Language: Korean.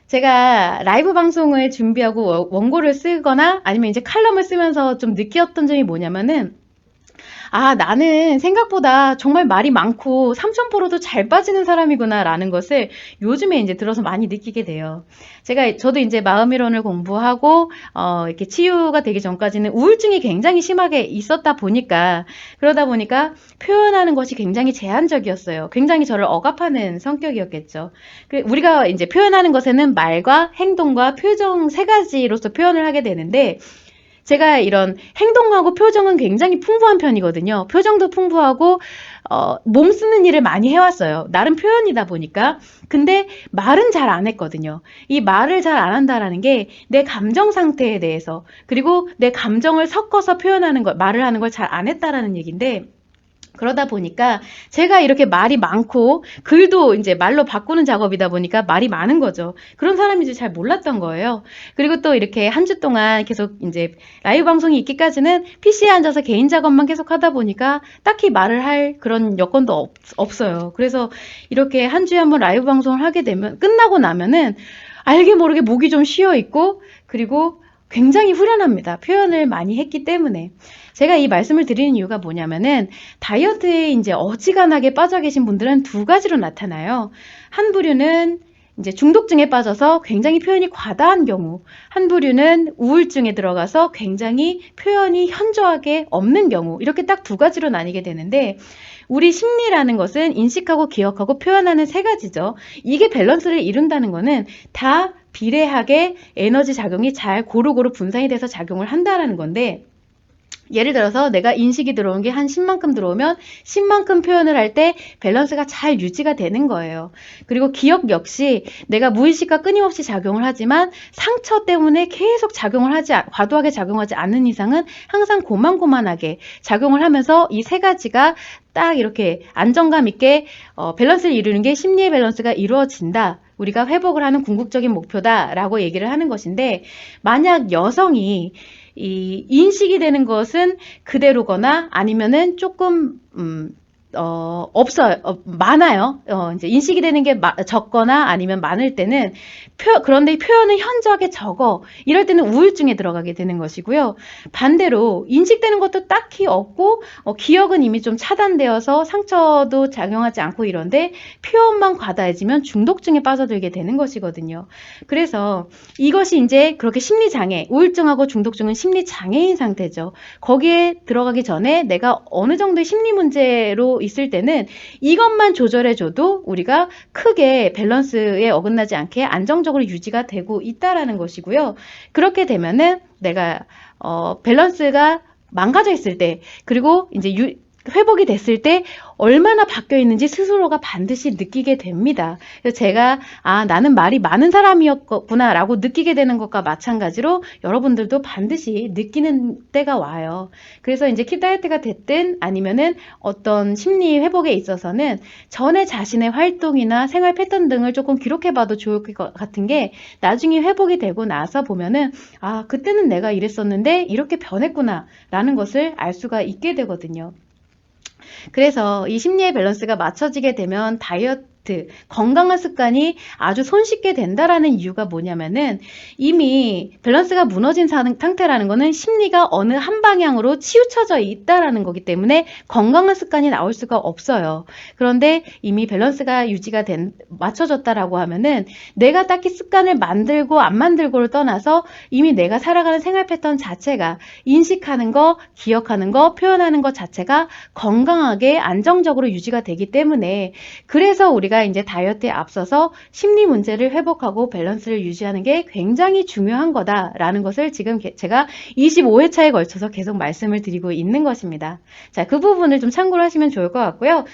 제가 라이브 방송을 준비하고 원고를 쓰거나 아니면 이제 칼럼을 쓰면서 좀 느꼈던 점이 뭐냐면은, 아, 나는 생각보다 정말 말이 많고 삼천포로도 잘 빠지는 사람이구나라는 것을 요즘에 이제 들어서 많이 느끼게 돼요. 저도 이제 마음이론을 공부하고, 이렇게 치유가 되기 전까지는 우울증이 굉장히 심하게 있었다 보니까, 그러다 보니까 표현하는 것이 굉장히 제한적이었어요. 굉장히 저를 억압하는 성격이었겠죠. 우리가 이제 표현하는 것에는 말과 행동과 표정 세 가지로서 표현을 하게 되는데, 제가 이런 행동하고 표정은 굉장히 풍부한 편이거든요. 표정도 풍부하고, 몸 쓰는 일을 많이 해왔어요. 나름 표현이다 보니까. 근데 말은 잘 안 했거든요. 이 말을 잘 안 한다라는 게 내 감정 상태에 대해서, 그리고 내 감정을 섞어서 표현하는 것, 말을 하는 걸 잘 안 했다라는 얘기인데, 그러다 보니까 제가 이렇게 말이 많고 글도 이제 말로 바꾸는 작업이다 보니까 말이 많은 거죠. 그런 사람인지 잘 몰랐던 거예요. 그리고 또 이렇게 한 주 동안 계속 이제 라이브 방송이 있기까지는 PC에 앉아서 개인 작업만 계속 하다 보니까 딱히 말을 할 그런 여건도 없어요. 그래서 이렇게 한 주에 한번 라이브 방송을 하게 되면, 끝나고 나면은 알게 모르게 목이 좀 쉬어 있고, 그리고 굉장히 후련합니다. 표현을 많이 했기 때문에. 제가 이 말씀을 드리는 이유가 뭐냐면은, 다이어트에 이제 어지간하게 빠져 계신 분들은 두 가지로 나타나요. 한 부류는 이제 중독증에 빠져서 굉장히 표현이 과다한 경우, 한 부류는 우울증에 들어가서 굉장히 표현이 현저하게 없는 경우, 이렇게 딱 두 가지로 나뉘게 되는데, 우리 심리라는 것은 인식하고 기억하고 표현하는 세 가지죠. 이게 밸런스를 이룬다는 거는 다 비례하게 에너지 작용이 잘 고루고루 분산이 돼서 작용을 한다라는 건데, 예를 들어서 내가 인식이 들어온 게 한 10만큼 들어오면 10만큼 표현을 할 때 밸런스가 잘 유지가 되는 거예요. 그리고 기억 역시 내가 무의식과 끊임없이 작용을 하지만 상처 때문에 계속 과도하게 작용하지 않는 이상은 항상 고만고만하게 작용을 하면서 이 세 가지가 딱 이렇게 안정감 있게 밸런스를 이루는 게 심리의 밸런스가 이루어진다. 우리가 회복을 하는 궁극적인 목표다라고 얘기를 하는 것인데, 만약 여성이 이 인식이 되는 것은 그대로거나 아니면은 조금 없어요. 많아요. 이제 인식이 되는 게 적거나 아니면 많을 때는 그런데 표현은 현저하게 적어. 이럴 때는 우울증에 들어가게 되는 것이고요. 반대로 인식되는 것도 딱히 없고, 기억은 이미 좀 차단되어서 상처도 작용하지 않고 이런데 표현만 과다해지면 중독증에 빠져들게 되는 것이거든요. 그래서 이것이 이제 그렇게 심리장애, 우울증하고 중독증은 심리장애인 상태죠. 거기에 들어가기 전에 내가 어느 정도의 심리 문제로 있을 때는 이것만 조절해줘도 우리가 크게 밸런스에 어긋나지 않게 안정적으로 유지가 되고 있다라는 것이고요. 그렇게 되면은 내가 밸런스가 망가져 있을 때, 그리고 이제 회복이 됐을 때 얼마나 바뀌어 있는지 스스로가 반드시 느끼게 됩니다. 그래서 제가 나는 말이 많은 사람이었구나 라고 느끼게 되는 것과 마찬가지로 여러분들도 반드시 느끼는 때가 와요. 그래서 이제 킵 다이어트가 됐든 아니면은 어떤 심리 회복에 있어서는 전에 자신의 활동이나 생활 패턴 등을 조금 기록해봐도 좋을 것 같은 게, 나중에 회복이 되고 나서 보면은 그때는 내가 이랬었는데 이렇게 변했구나 라는 것을 알 수가 있게 되거든요. 그래서 이 심리의 밸런스가 맞춰지게 되면 다이어트, 건강한 습관이 아주 손쉽게 된다라는 이유가 뭐냐면은, 이미 밸런스가 무너진 상태라는 거는 심리가 어느 한 방향으로 치우쳐져 있다라는 거기 때문에 건강한 습관이 나올 수가 없어요. 그런데 이미 밸런스가 맞춰졌다라고 하면은 내가 딱히 습관을 만들고 안 만들고를 떠나서 이미 내가 살아가는 생활 패턴 자체가, 인식하는 거, 기억하는 거, 표현하는 것 자체가 건강하게 안정적으로 유지가 되기 때문에, 그래서 우리가 이제 다이어트에 앞서서 심리 문제를 회복하고 밸런스를 유지하는 게 굉장히 중요한 거다라는 것을 지금 제가 25회차에 걸쳐서 계속 말씀을 드리고 있는 것입니다. 자, 그 부분을 좀 참고를 하시면 좋을 것 같고요.